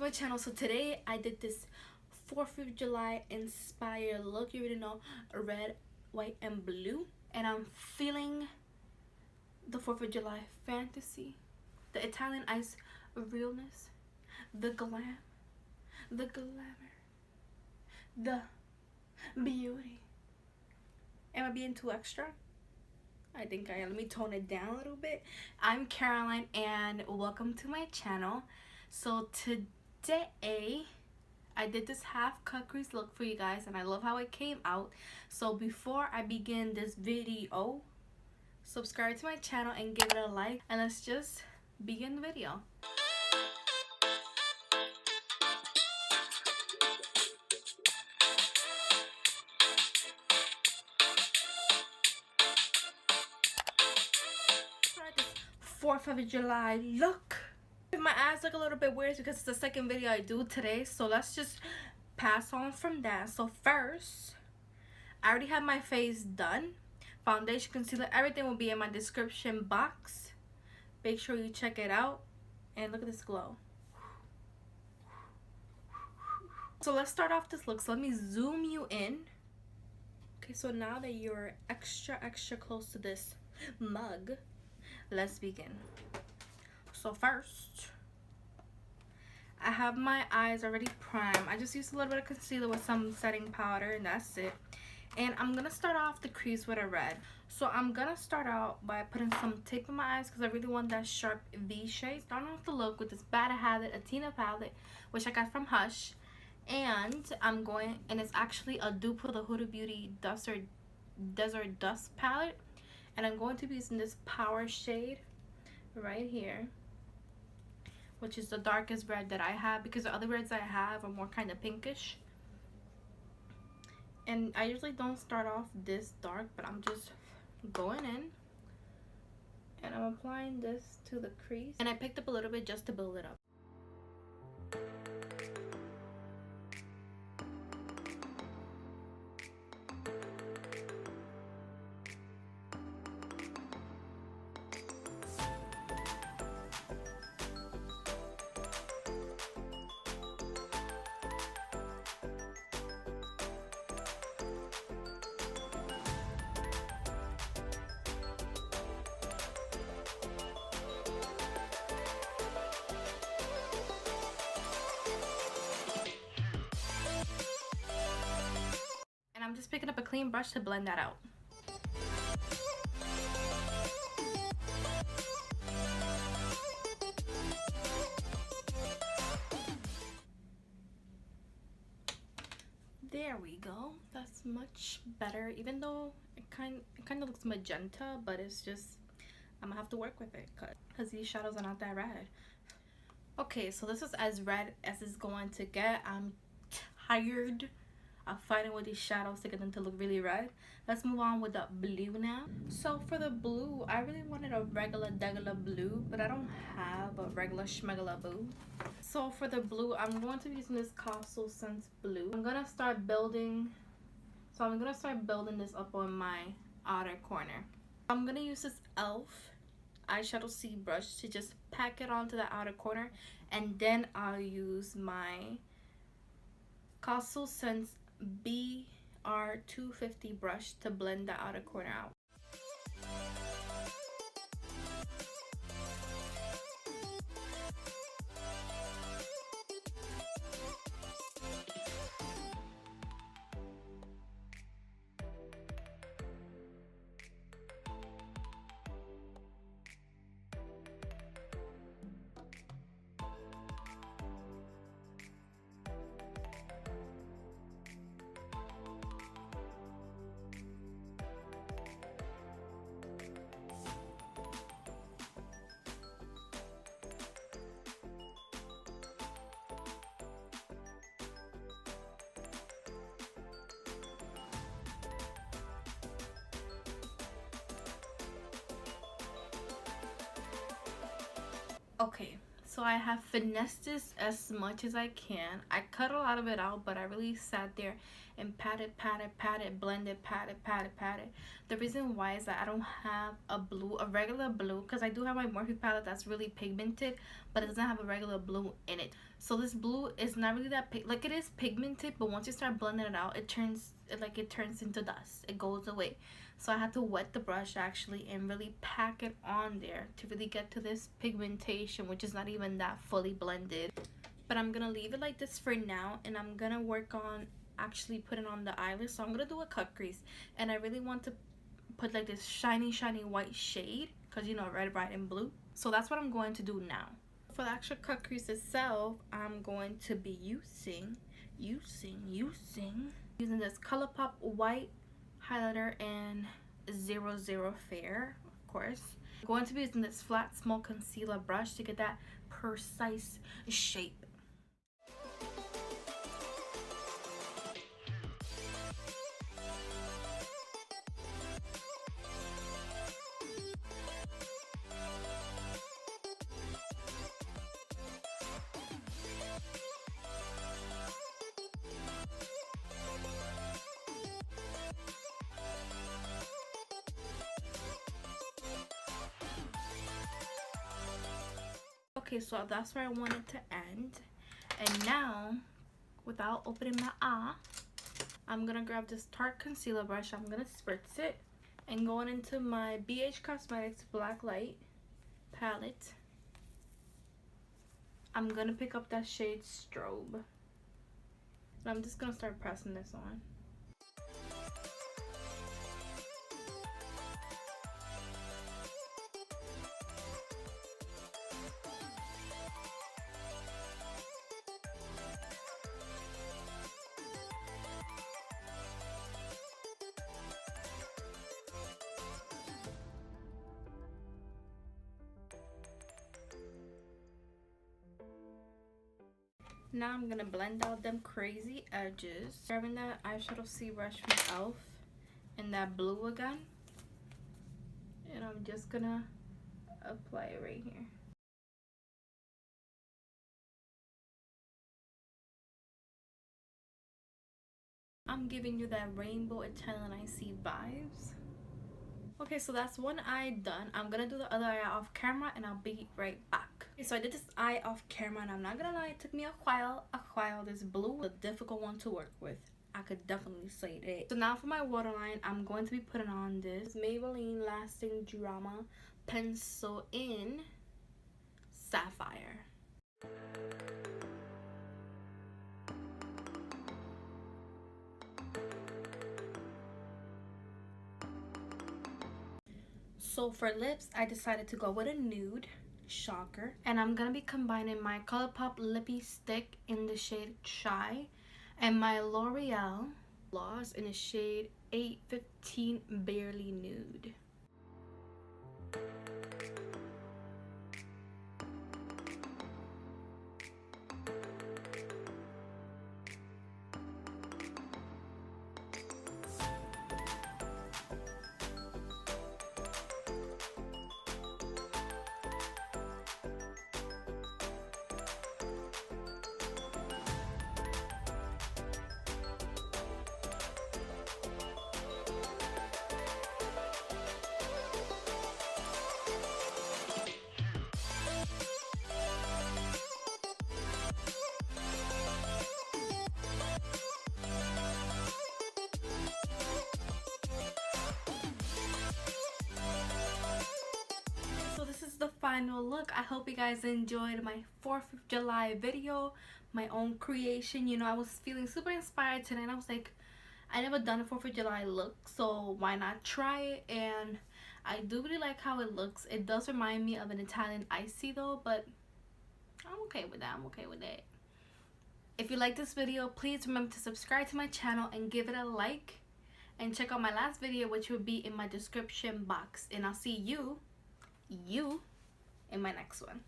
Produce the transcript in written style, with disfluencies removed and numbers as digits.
my channel. So today I did this 4th of July inspired look. You already know, red, white, and blue. And I'm feeling the 4th of July fantasy, the Italian ice realness, the glam, the glamour, the beauty. Am I being too extra? I think I am. Let me tone it down a little bit. I'm Caroline and welcome to my channel. So today I did this half cut crease look for you guys and I love how it came out. So before I begin this video, subscribe to my channel and give it a like, and let's just begin the video. This 4th of July look. My eyes look a little bit weird because it's the second video I do today, so let's just pass on from that. So first, I already have my face done. Foundation, concealer, everything will be in my description box. Make sure you check it out and look at this glow. So let's start off this look. So let me zoom you in. Okay, so now that you're extra close to this mug, let's begin. So first, I have my eyes already primed. I just used a little bit of concealer with some setting powder and that's it. And I'm gonna start off the crease with a red. So I'm gonna start out by putting some tape in my eyes because I really want that sharp V shape. Starting off the look with this Bad Habit Athena palette, which I got from Hush. And I'm going, and it's actually a dupe for the Huda Beauty Desert Dust palette. And I'm going to be using this Power shade right here, which is the darkest red that I have because the other reds I have are more kind of pinkish. And I usually don't start off this dark, but I'm just going in and I'm applying this to the crease, and I picked up a little bit just to build it up. I'm just picking up a clean brush to blend that out. There we go. That's much better, even though it kind of looks magenta, but it's just, I'm gonna have to work with it because these shadows are not that red. Okay, so this is as red as it's going to get. I'm tired of fighting with these shadows to get them to look really red. Let's move on with the blue now. So for the blue, I really wanted a regular blue, but I don't have a regular schmegula blue. So for the blue, I'm going to be using this Costal Sense blue. I'm gonna start building this up on my outer corner. I'm gonna use this e.l.f. eyeshadow C brush to just pack it onto the outer corner, and then I'll use my Costal Sense BR250 brush to blend the outer corner out. Okay, so I have finessed this as much as I can. I cut a lot of it out, but I really sat there and pat it, pat it, pat it, blend it, pat it, pat it, pat it. The reason why is that I don't have a regular blue, because I do have my Morphe palette that's really pigmented, but it doesn't have a regular blue in it. So this blue is not really that like, it is pigmented, but once you start blending it out, it turns into dust. It goes away. So I had to wet the brush actually and really pack it on there to really get to this pigmentation, which is not even that fully blended. But I'm gonna leave it like this for now, and I'm gonna work on actually putting on the eyelid. So I'm gonna do a cut crease, and I really want to put like this shiny white shade, because you know, red, white, and blue. So that's what I'm going to do now. For the actual cut crease itself, I'm going to be using this ColourPop white highlighter and 00 Fair, of course. I'm going to be using this flat small concealer brush to get that precise shape. Okay, so that's where I wanted to end. And now, without opening my eye, I'm gonna grab this Tarte concealer brush. I'm gonna spritz it, and going into my BH Cosmetics Black Light palette, I'm gonna pick up that shade Strobe. And I'm just gonna start pressing this on. Now I'm gonna blend out them crazy edges. Grabbing that eyeshadow C brush from e.l.f. and that blue again. And I'm just gonna apply it right here. I'm giving you that rainbow Italian icy vibes. Okay, so that's one eye done. I'm gonna do the other eye off camera, and I'll be right back. Okay, so I did this eye off camera, and I'm not gonna lie, it took me a while. This blue was a difficult one to work with. I could definitely say that. So now for my waterline, I'm going to be putting on this Maybelline Lasting Drama Pencil in Sapphire. So for lips, I decided to go with a nude. Shocker. And I'm gonna be combining my ColourPop lippy stick in the shade Shy and my L'Oreal gloss in the shade 815 Barely Nude. The final look. I hope you guys enjoyed my 4th of July video, my own creation. You know, I was feeling super inspired today, and I was like, I never done a 4th of July look, so why not try it? And I do really like how it looks. It does remind me of an Italian icy though, but I'm okay with that. If you like this video, please remember to subscribe to my channel and give it a like, and check out my last video, which will be in my description box. And I'll see you in my next one.